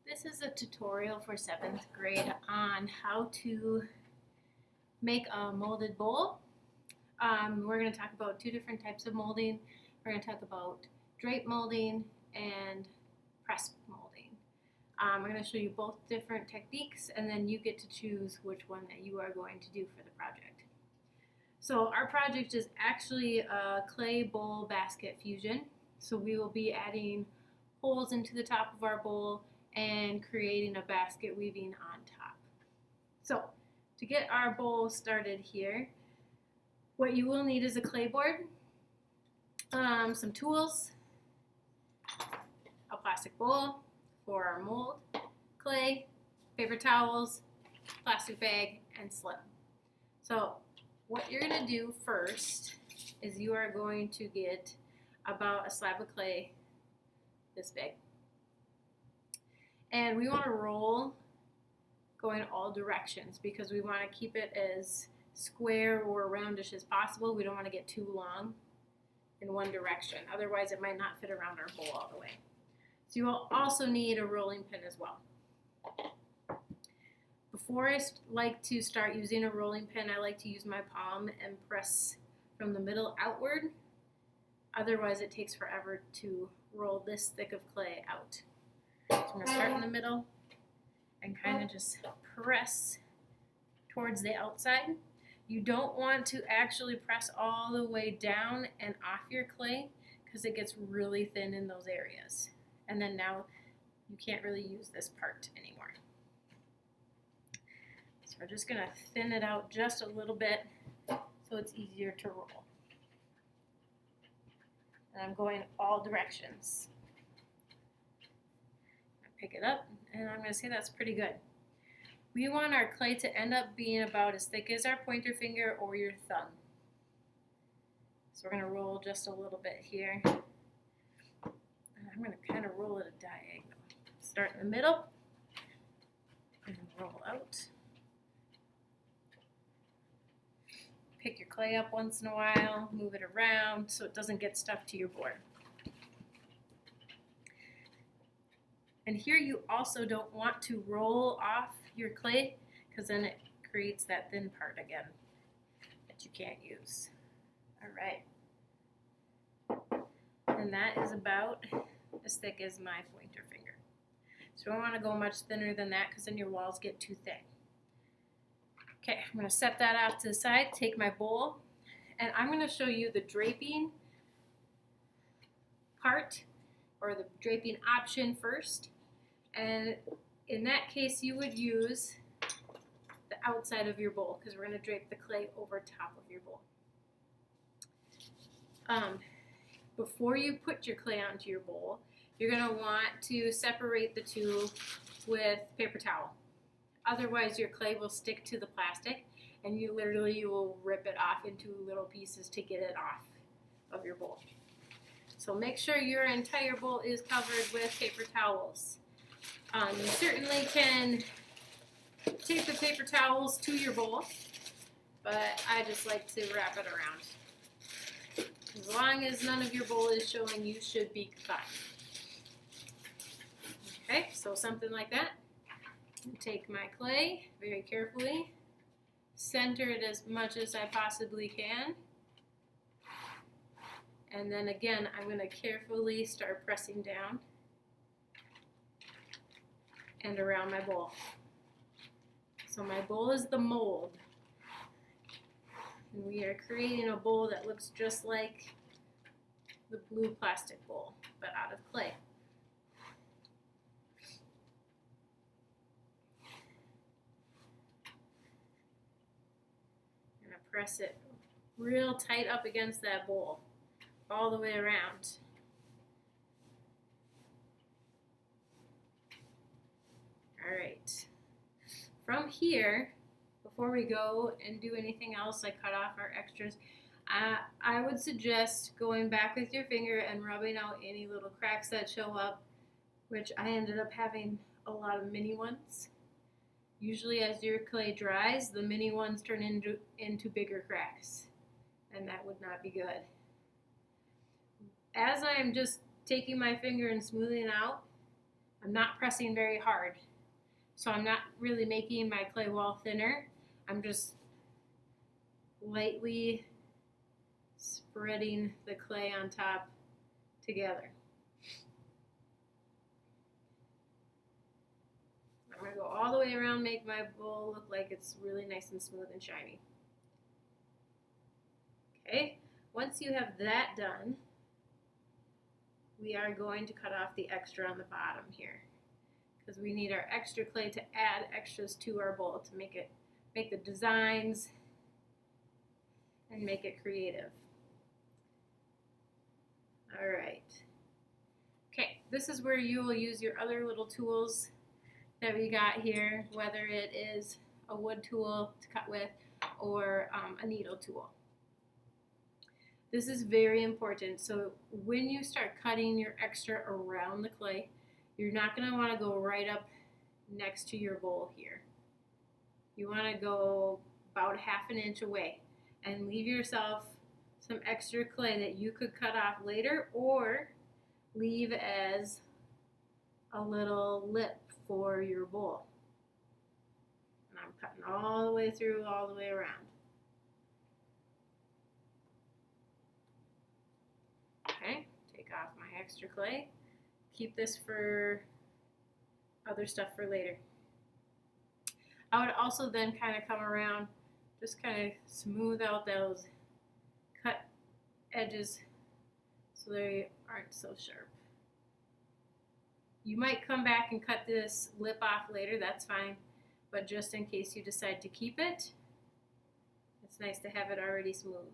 This is a tutorial for 7th grade on how to make a molded bowl. We're going to talk about two different types of molding. We're going to talk about drape molding and press molding. We're going to show you both different techniques, and then you get to choose which one that you are going to do for the project. So our project is actually a clay bowl basket fusion. So we will be adding holes into the top of our bowl and creating a basket weaving on top. So to get our bowl started here, what you will need is a clay board, some tools, a plastic bowl for our mold, clay, paper towels, plastic bag, and slip. So what you're going to do first is you are going to get about a slab of clay this big. And we want to roll going all directions because we want to keep it as square or roundish as possible. We don't want to get too long in one direction. Otherwise, it might not fit around our bowl all the way. So you will also need a rolling pin as well. Before I like to start using a rolling pin, I like to use my palm and press from the middle outward. Otherwise, it takes forever to roll this thick of clay out. So I'm going to start in the middle and kind of just press towards the outside. You don't want to actually press all the way down and off your clay because it gets really thin in those areas. And then now you can't really use this part anymore. So we're just going to thin it out just a little bit so it's easier to roll. And I'm going all directions. Pick it up, and I'm going to say that's pretty good. We want our clay to end up being about as thick as our pointer finger or your thumb. So we're going to roll just a little bit here. And I'm going to kind of roll it a diagonal. Start in the middle and roll out. Pick your clay up once in a while, move it around so it doesn't get stuck to your board. And here you also don't want to roll off your clay because then it creates that thin part again that you can't use. All right. And that is about as thick as my pointer finger. So you don't want to go much thinner than that because then your walls get too thick. Okay, I'm going to set that off to the side, take my bowl, and I'm going to show you the draping part or the draping option first. And in that case, you would use the outside of your bowl because we're going to drape the clay over top of your bowl. Before you put your clay onto your bowl, you're going to want to separate the two with paper towel. Otherwise, your clay will stick to the plastic and you will rip it off into little pieces to get it off of your bowl. So make sure your entire bowl is covered with paper towels. You certainly can tape the paper towels to your bowl, but I just like to wrap it around. As long as none of your bowl is showing, you should be fine. Okay, so something like that. Take my clay very carefully, center it as much as I possibly can, and then again I'm going to carefully start pressing down and around my bowl. So my bowl is the mold, and we are creating a bowl that looks just like the blue plastic bowl, but out of clay. I'm going to press it real tight up against that bowl all the way around. Alright, from here, before we go and do anything else like cut off our extras, I would suggest going back with your finger and rubbing out any little cracks that show up, which I ended up having a lot of mini ones. Usually as your clay dries, the mini ones turn into bigger cracks, and that would not be good. As I'm just taking my finger and smoothing out, I'm not pressing very hard. So I'm not really making my clay wall thinner. I'm just lightly spreading the clay on top together. I'm going to go all the way around, make my bowl look like it's really nice and smooth and shiny. Okay, once you have that done, we are going to cut off the extra on the bottom here, because we need our extra clay to add extras to our bowl to make the designs and make it creative. All right. Okay, this is where you will use your other little tools that we got here, whether it is a wood tool to cut with or a needle tool. This is very important. So when you start cutting your extra around the clay, you're not going to want to go right up next to your bowl here. You want to go about 1/2 inch away and leave yourself some extra clay that you could cut off later or leave as a little lip for your bowl. And I'm cutting all the way through, all the way around. Okay, take off my extra clay. Keep this for other stuff for later. I would also then kind of come around, just kind of smooth out those cut edges so they aren't so sharp. You might come back and cut this lip off later, that's fine, but just in case you decide to keep it, it's nice to have it already smooth.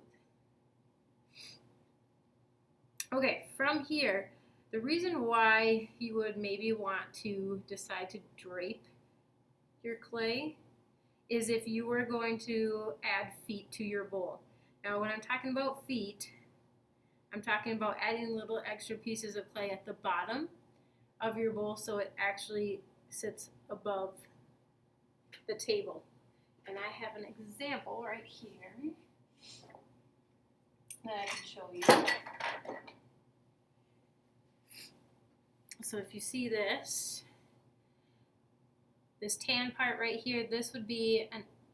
Okay, from here, the reason why you would maybe want to decide to drape your clay is if you were going to add feet to your bowl. Now, when I'm talking about feet, I'm talking about adding little extra pieces of clay at the bottom of your bowl so it actually sits above the table. And I have an example right here that I can show you. So if you see this tan part right here, this would be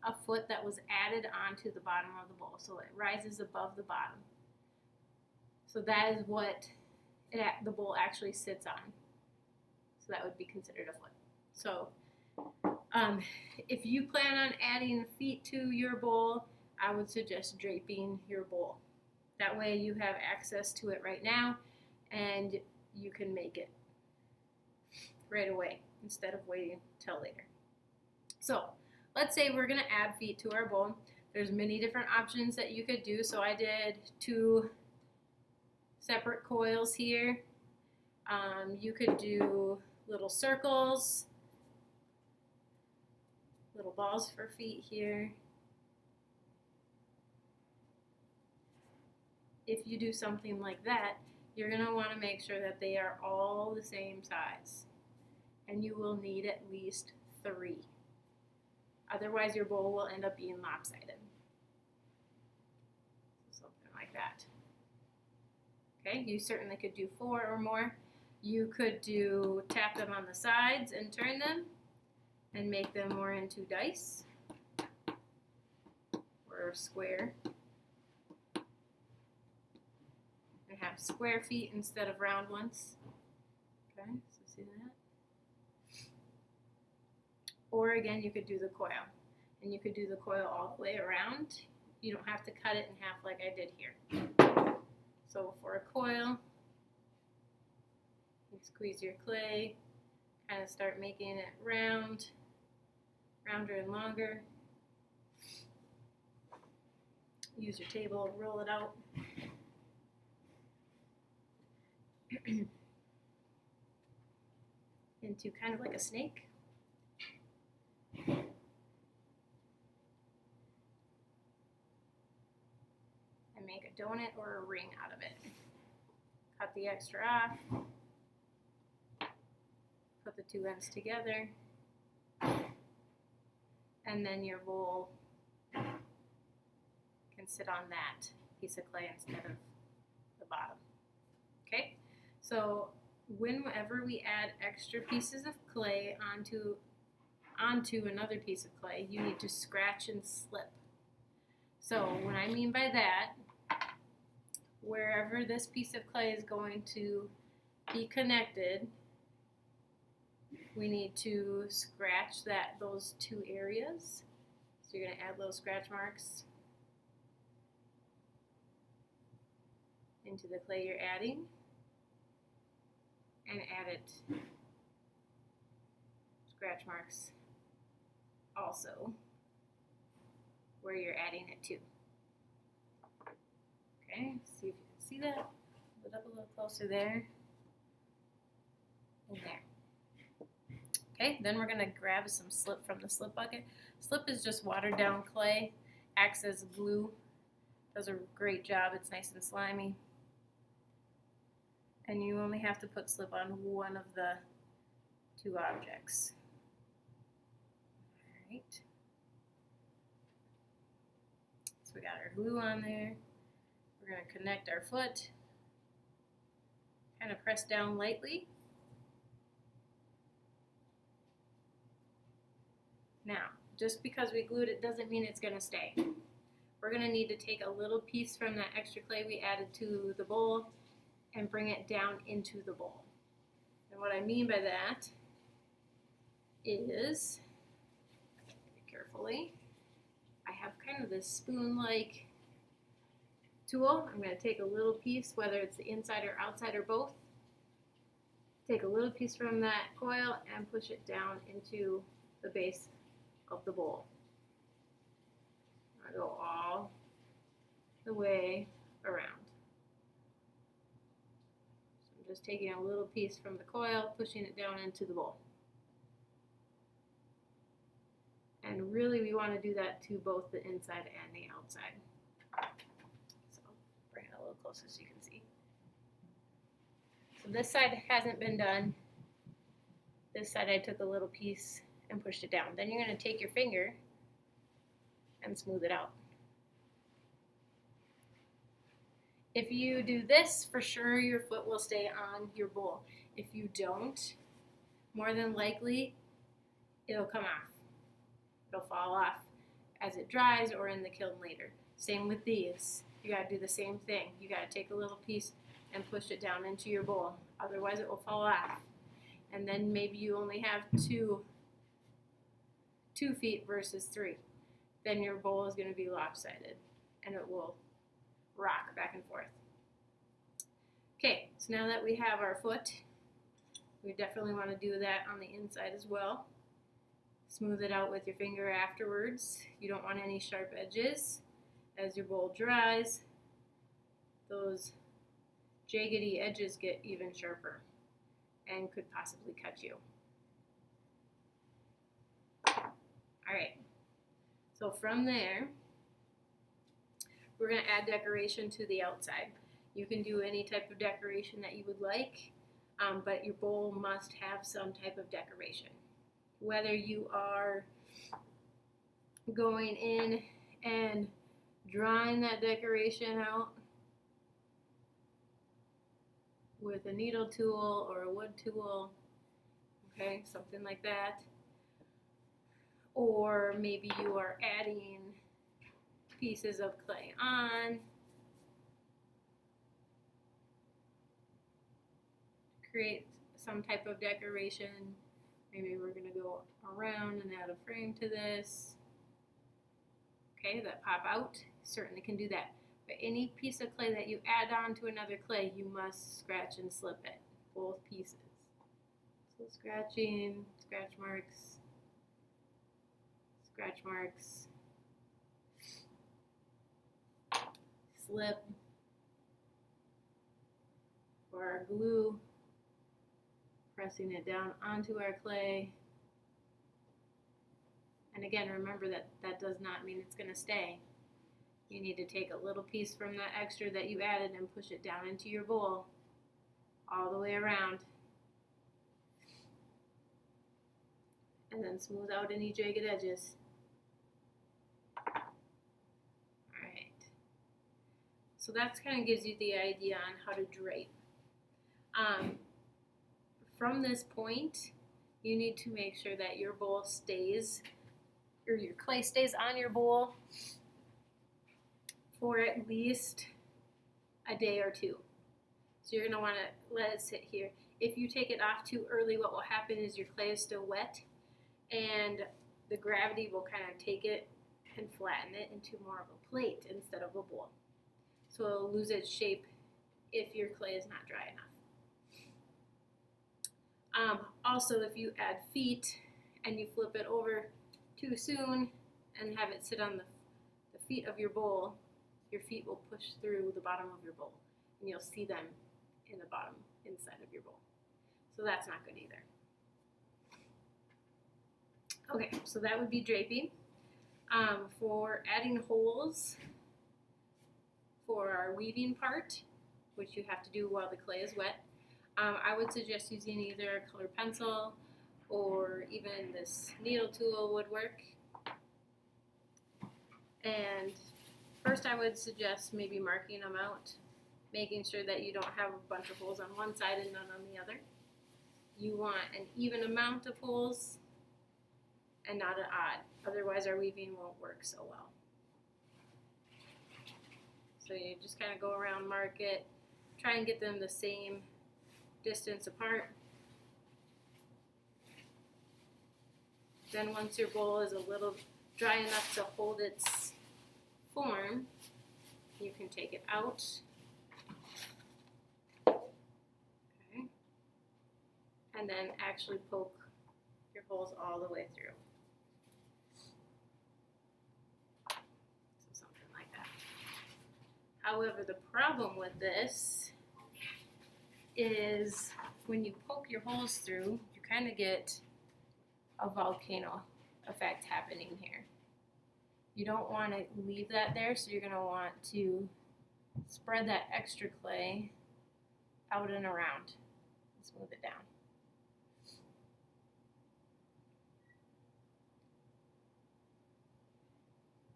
a foot that was added onto the bottom of the bowl. So it rises above the bottom. So that is what the bowl actually sits on. So that would be considered a foot. So if you plan on adding feet to your bowl, I would suggest draping your bowl. That way you have access to it right now and you can make it right away instead of waiting till later. So let's say we're going to add feet to our bowl. There's many different options that you could do. So I did 2 separate coils here. You could do little circles, little balls for feet here. If you do something like that, you're going to want to make sure that they are all the same size. And you will need at least 3. Otherwise, your bowl will end up being lopsided. Something like that. Okay, you certainly could do 4 or more. You could tap them on the sides and turn them and make them more into dice or square. And have square feet instead of round ones. Okay, so see that? Or again, you could do the coil. And you could do the coil all the way around. You don't have to cut it in half like I did here. So for a coil, you squeeze your clay, kind of start making it rounder and longer. Use your table, roll it out. Into kind of like a snake. And make a donut or a ring out of it. Cut the extra off. Put the 2 ends together. And then your bowl can sit on that piece of clay instead of the bottom. Okay? So whenever we add extra pieces of clay onto another piece of clay, you need to scratch and slip. So what I mean by that, wherever this piece of clay is going to be connected, we need to scratch those two areas. So you're going to add little scratch marks into the clay you're adding, and add it scratch marks also where you're adding it to. Okay, see if you can see that. Put it up a little closer there and there. Okay, then we're going to grab some slip from the slip bucket. Slip is just watered down clay, acts as glue, does a great job. It's nice and slimy. And you only have to put slip on one of the two objects. All right. So we got our glue on there. We're going to connect our foot. Kind of press down lightly. Now, just because we glued it doesn't mean it's going to stay. We're going to need to take a little piece from that extra clay we added to the bowl and bring it down into the bowl. And what I mean by that is, carefully, I have kind of this spoon-like tool. I'm going to take a little piece, whether it's the inside or outside or both, take a little piece from that coil and push it down into the base of the bowl. I go all the way around. So I'm just taking a little piece from the coil, pushing it down into the bowl. And really we want to do that to both the inside and the outside. So bring it a little closer so you can see. So this side hasn't been done. This side I took a little piece and pushed it down. Then you're going to take your finger and smooth it out. If you do this, for sure your foot will stay on your bowl. If you don't, more than likely it'll come off. It'll fall off as it dries or in the kiln later. Same with these. You got to do the same thing. You got to take a little piece and push it down into your bowl. Otherwise it will fall off. And then maybe you only have two feet versus 3. Then your bowl is going to be lopsided and it will rock back and forth. Okay, so now that we have our foot, we definitely want to do that on the inside as well. Smooth it out with your finger afterwards. You don't want any sharp edges. As your bowl dries, those jaggedy edges get even sharper and could possibly cut you. Alright, so from there, we're going to add decoration to the outside. You can do any type of decoration that you would like, but your bowl must have some type of decoration. Whether you are going in and drawing that decoration out with a needle tool or a wood tool, okay, something like that. Or maybe you are adding pieces of clay on. Create some type of decoration. Maybe we're going to go around and add a frame to this. Okay, that pop out, certainly can do that. But any piece of clay that you add on to another clay, you must scratch and slip it, both pieces. So scratching, scratch marks, slip for our glue, pressing it down onto our clay. And again, remember that that does not mean it's going to stay. You need to take a little piece from that extra that you added and push it down into your bowl all the way around. And then smooth out any jagged edges. Alright. So that kind of gives you the idea on how to drape. from this point, you need to make sure that your bowl stays, or your clay stays on your bowl for at least a day or two. So you're going to want to let it sit here. If you take it off too early, what will happen is your clay is still wet and the gravity will kind of take it and flatten it into more of a plate instead of a bowl. So it'll lose its shape if your clay is not dry enough. Also, if you add feet and you flip it over too soon and have it sit on the feet of your bowl, your feet will push through the bottom of your bowl and you'll see them in the bottom inside of your bowl. So that's not good either. Okay, so that would be draping. For adding holes for our weaving part, which you have to do while the clay is wet, I would suggest using either a colored pencil or even this needle tool would work. And first I would suggest maybe marking them out, making sure that you don't have a bunch of holes on one side and none on the other. You want an even amount of holes and not an odd, otherwise our weaving won't work so well. So you just kind of go around, mark it, try and get them the same distance apart. Then once your bowl is a little dry enough to hold its form, you can take it out. Okay. And then actually poke your holes all the way through. So something like that. However, the problem with this is when you poke your holes through, you kind of get a volcano effect happening here. You don't want to leave that there, so you're going to want to spread that extra clay out and around and smooth it down.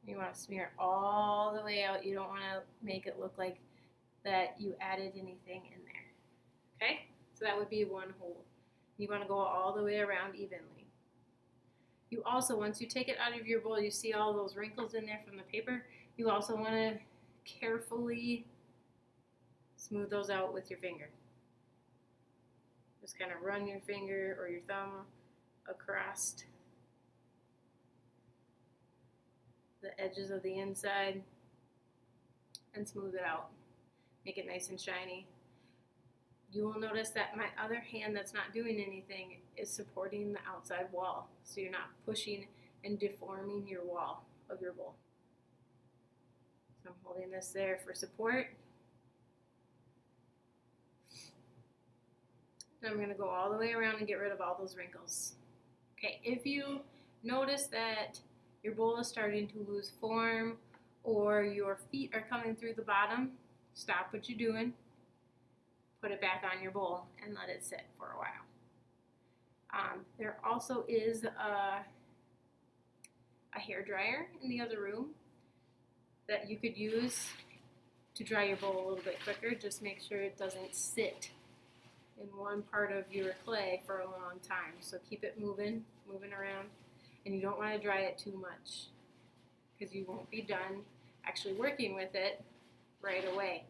You want to smear all the way out. You don't want to make it look like that you added anything in there. Okay? So that would be one hole. You want to go all the way around evenly. You also, once you take it out of your bowl, you see all those wrinkles in there from the paper. You also want to carefully smooth those out with your finger. Just kind of run your finger or your thumb across the edges of the inside and smooth it out. Make it nice and shiny. You will notice that my other hand that's not doing anything is supporting the outside wall, so you're not pushing and deforming your wall of your bowl. So I'm holding this there for support. And I'm going to go all the way around and get rid of all those wrinkles. Okay, if you notice that your bowl is starting to lose form or your feet are coming through the bottom, stop what you're doing, put it back on your bowl and let it sit for a while. There also is a hair dryer in the other room that you could use to dry your bowl a little bit quicker. Just make sure it doesn't sit in one part of your clay for a long time. So keep it moving around, and you don't want to dry it too much because you won't be done actually working with it right away.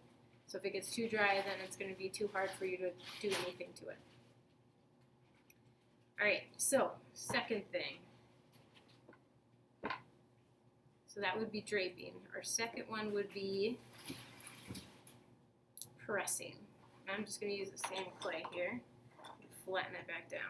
So if it gets too dry, then it's going to be too hard for you to do anything to it. All right, so second thing. So that would be draping. Our second one would be pressing. And I'm just going to use the same clay here and flatten it back down.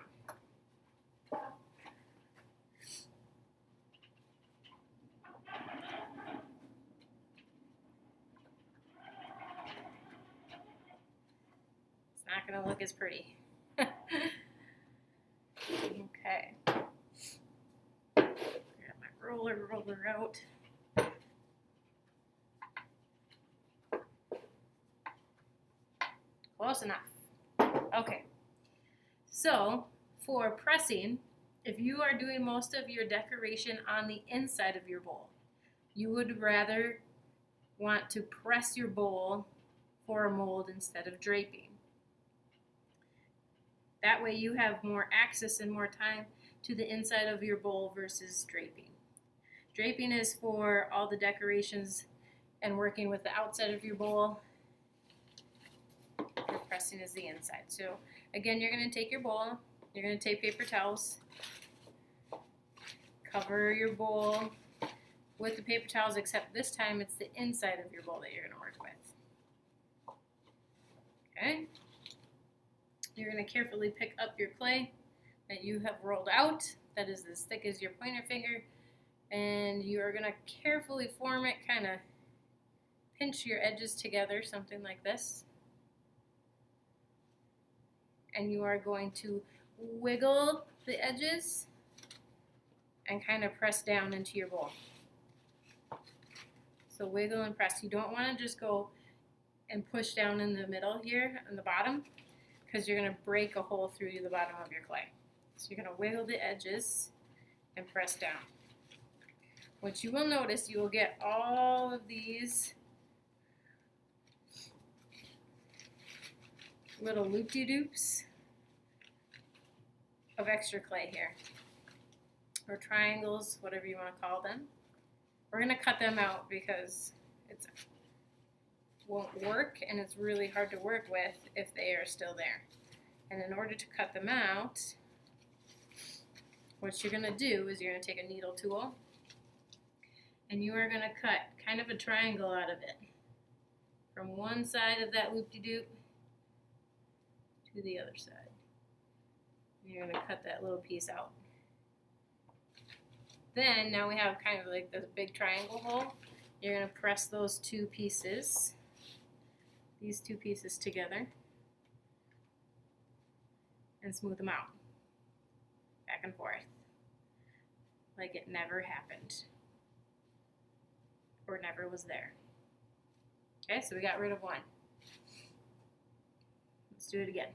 It's not going to look as pretty. Okay. Grab my roller out. Close enough. Okay. So for pressing, if you are doing most of your decoration on the inside of your bowl, you would rather want to press your bowl for a mold instead of draping. That way you have more access and more time to the inside of your bowl versus draping. Draping is for all the decorations and working with the outside of your bowl. Your pressing is the inside. So again, you're going to take your bowl, you're going to take paper towels, cover your bowl with the paper towels, except this time it's the inside of your bowl that you're going to work with. Okay? You're going to carefully pick up your clay that you have rolled out, that is as thick as your pointer finger, and you are going to carefully form it, kind of pinch your edges together, something like this. And you are going to wiggle the edges and kind of press down into your bowl. So wiggle and press. You don't want to just go and push down in the middle here on the bottom, because you're going to break a hole through the bottom of your clay. So you're going to wiggle the edges and press down. What you will notice, you will get all of these little loop-de-doops of extra clay here, or triangles, whatever you want to call them. We're going to cut them out because it won't work, and it's really hard to work with if they are still there. And in order to cut them out, what you're going to do is you're going to take a needle tool, and you are going to cut kind of a triangle out of it, from one side of that loop-de-doop to the other side. And you're going to cut that little piece out. Then, now we have kind of like this big triangle hole. You're going to press those two pieces, these two pieces together, and smooth them out, back and forth, like it never happened, or never was there. Okay, so we got rid of one. Let's do it again.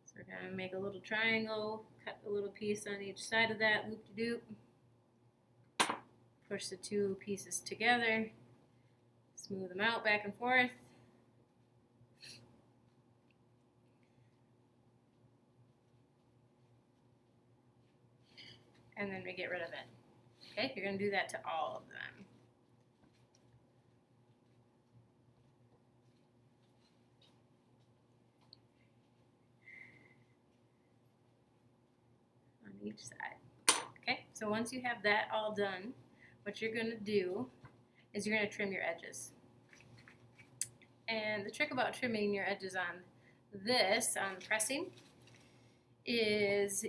So we're going to make a little triangle, cut a little piece on each side of that loop-de-doop, push the two pieces together, smooth them out back and forth. And then we get rid of it. Okay, you're going to do that to all of them. On each side. Okay, so once you have that all done, what you're going to do is you're going to trim your edges. And the trick about trimming your edges on this, on pressing, is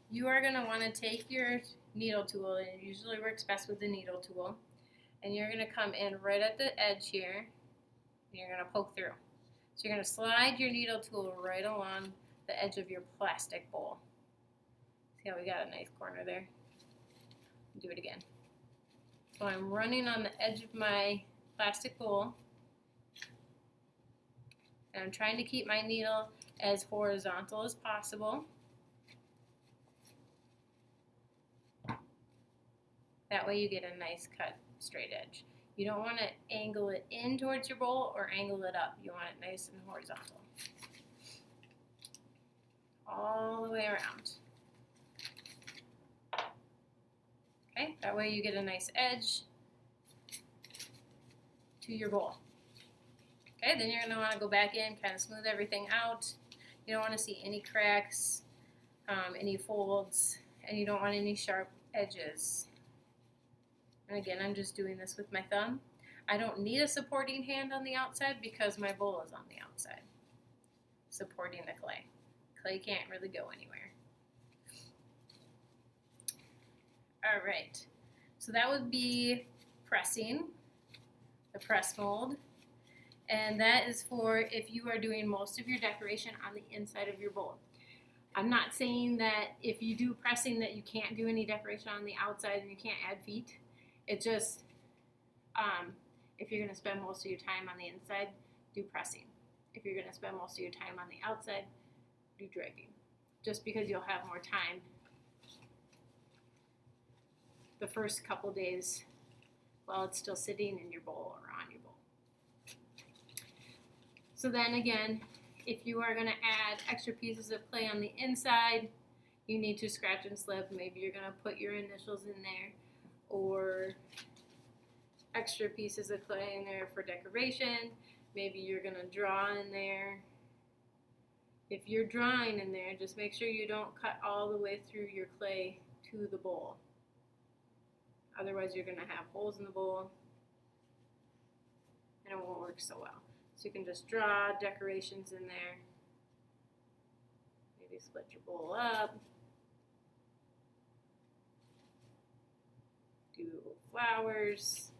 you are going to want to take your needle tool, and it usually works best with the needle tool, and you're going to come in right at the edge here, and you're going to poke through. So you're going to slide your needle tool right along the edge of your plastic bowl. See how we got a nice corner there? Do it again. So I'm running on the edge of my plastic bowl, and I'm trying to keep my needle as horizontal as possible. That way you get a nice cut straight edge. You don't want to angle it in towards your bowl or angle it up. You want it nice and horizontal. All the way around. Okay, that way you get a nice edge to your bowl. Okay, then you're going to want to go back in, kind of smooth everything out. You don't want to see any cracks, any folds, and you don't want any sharp edges. And again, I'm just doing this with my thumb. I don't need a supporting hand on the outside because my bowl is on the outside, supporting the clay. Clay can't really go anywhere. All right, so that would be pressing, the press mold. And that is for if you are doing most of your decoration on the inside of your bowl. I'm not saying that if you do pressing that you can't do any decoration on the outside and you can't add feet. It just, if you're going to spend most of your time on the inside, do pressing. If you're going to spend most of your time on the outside, do draping. Just because you'll have more time the first couple days while it's still sitting in your bowl or on your bowl. So then again, If you are going to add extra pieces of clay on the inside, you need to scratch and slip. Maybe you're going to put your initials in there, or extra pieces of clay in there for decoration. Maybe you're going to draw in there. If you're drawing in there, just make sure you don't cut all the way through your clay to the bowl. Otherwise, you're going to have holes in the bowl and it won't work so well. So you can just draw decorations in there. Maybe split your bowl up. Do flowers,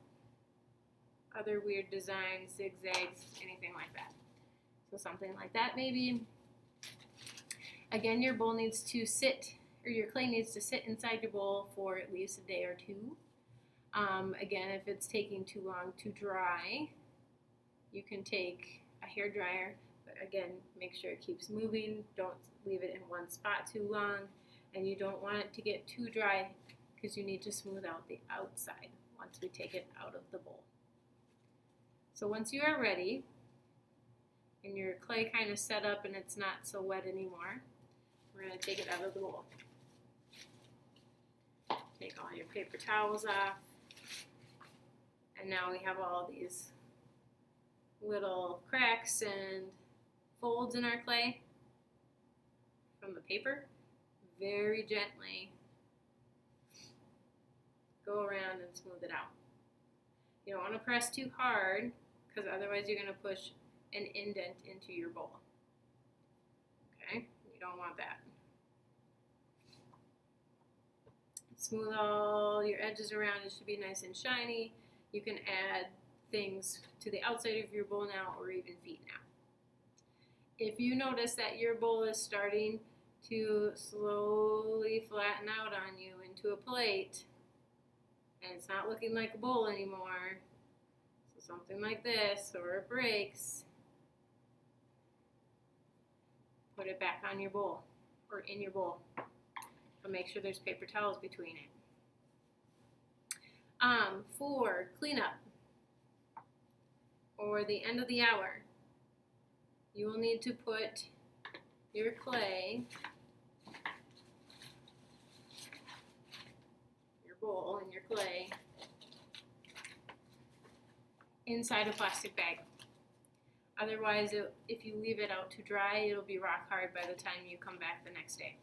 other weird designs, zigzags, anything like that. So something like that maybe. Again, your bowl needs to sit, or your clay needs to sit inside your bowl for at least a day or two. Again, if it's taking too long to dry, you can take a hair dryer, but again, make sure it keeps moving. Don't leave it in one spot too long, and you don't want it to get too dry because you need to smooth out the outside once we take it out of the bowl. So once you are ready, and your clay kind of set up and it's not so wet anymore, we're going to take it out of the bowl. Take all your paper towels off. And now we have all these little cracks and folds in our clay from the paper. Very gently go around and smooth it out. You don't want to press too hard because otherwise you're going to push an indent into your bowl. Okay? You don't want that. Smooth all your edges around. It should be nice and shiny. You can add things to the outside of your bowl now, or even feet now. If you notice that your bowl is starting to slowly flatten out on you into a plate, and it's not looking like a bowl anymore, so something like this, or it breaks, put it back on your bowl, or in your bowl. But make sure there's paper towels between it. For cleanup, or the end of the hour, you will need to put your clay, your bowl and your clay, inside a plastic bag. Otherwise, if you leave it out to dry, it'll be rock hard by the time you come back the next day.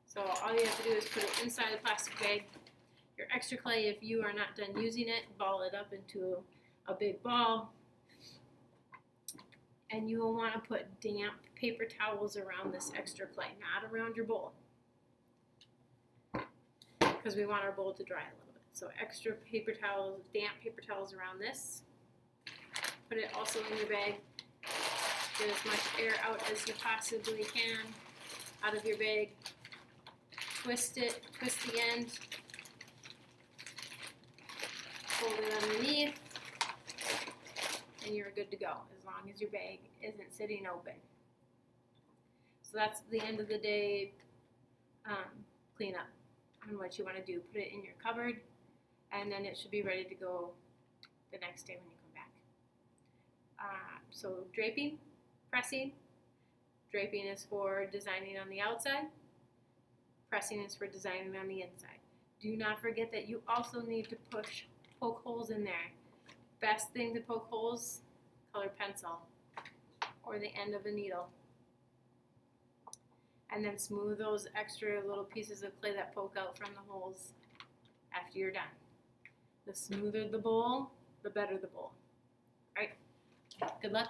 So all you have to do is put it inside the plastic bag. Your extra clay, if you are not done using it, ball it up into a big ball. And you will want to put damp paper towels around this extra clay, not around your bowl, because we want our bowl to dry a little bit. So extra paper towels, damp paper towels around this. Put it also in your bag. Get as much air out as you possibly can out of your bag. Twist it, twist the end. Fold it underneath, and you're good to go as long as your bag isn't sitting open. So that's the end of the day cleanup on what you want to do. Put it in your cupboard, and then it should be ready to go the next day when you come back. So draping, pressing. Draping is for designing on the outside. Pressing is for designing on the inside. Do not forget that you also need to poke holes in there. Best thing to poke holes, colored pencil or the end of a needle. And then smooth those extra little pieces of clay that poke out from the holes after you're done. The smoother the bowl, the better the bowl. All right? Good luck.